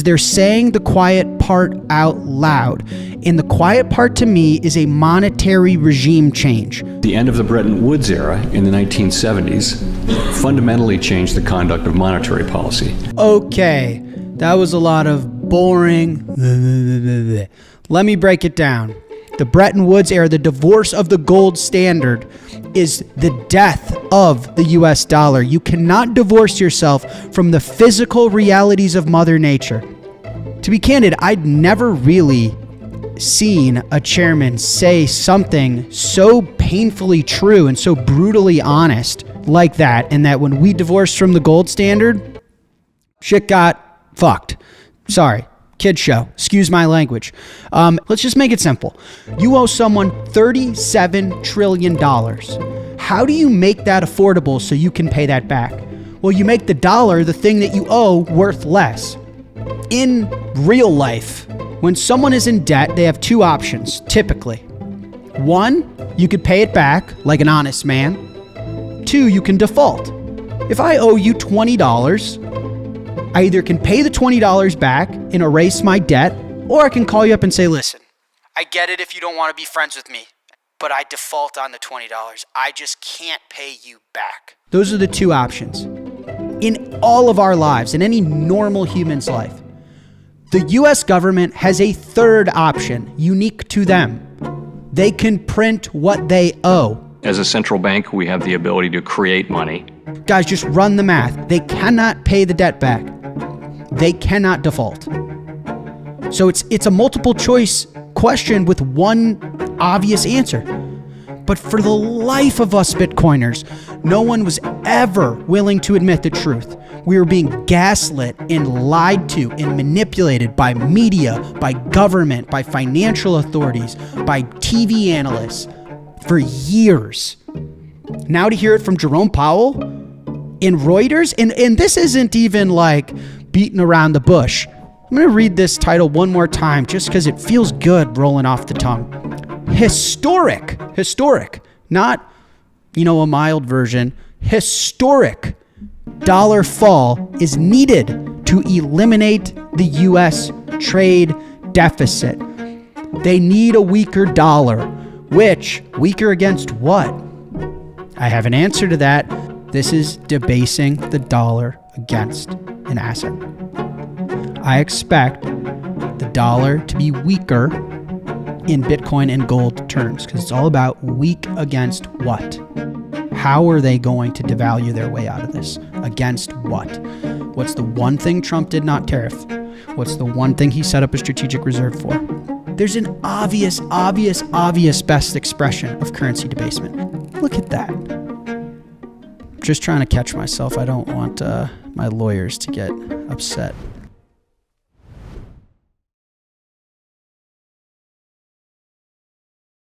they're saying the quiet part out loud. And the quiet part to me is a monetary regime change. The end of the Bretton Woods era in the 1970s fundamentally changed the conduct of monetary policy. Okay, that was a lot of boring. Let me break it down. The Bretton Woods era, the divorce of the gold standard, is the death of the US dollar. You cannot divorce yourself from the physical realities of Mother Nature. To be candid, I'd never really seen a chairman say something so painfully true and so brutally honest like that, and that when we divorced from the gold standard, shit got fucked. Sorry. Kid show. Excuse my language. Let's just make it simple. You owe someone $37 trillion. How do you make that affordable so you can pay that back? Well, you make the dollar, the thing that you owe, worth less. In real life, when someone is in debt, they have two options, typically. One, you could pay it back like an honest man. Two, you can default. If I owe you $20, I either can pay the $20 back and erase my debt, or I can call you up and say, listen, I get it if you don't want to be friends with me, but I default on the $20. I just can't pay you back. Those are the two options. In all of our lives, in any normal human's life, the US government has a third option, unique to them. They can print what they owe. As a central bank, we have the ability to create money. Guys, just run the math. They cannot pay the debt back. They cannot default. So it's a multiple choice question with one obvious answer. But for the life of us Bitcoiners, no one was ever willing to admit the truth. We were being gaslit and lied to and manipulated by media, by government, by financial authorities, by TV analysts for years. Now to hear it from Jerome Powell in Reuters, and this isn't even like beating around the bush. I'm going to read this title one more time just because it feels good rolling off the tongue. Historic, not, a mild version. Historic dollar fall is needed to eliminate the U.S. trade deficit. They need a weaker dollar, which weaker against what? I have an answer to that. This is debasing the dollar against an asset. I expect the dollar to be weaker in Bitcoin and gold terms because it's all about weak against what? How are they going to devalue their way out of this? Against what? What's the one thing Trump did not tariff? What's the one thing he set up a strategic reserve for? There's an obvious best expression of currency debasement. Look at that. Just trying to catch myself. I don't want my lawyers to get upset.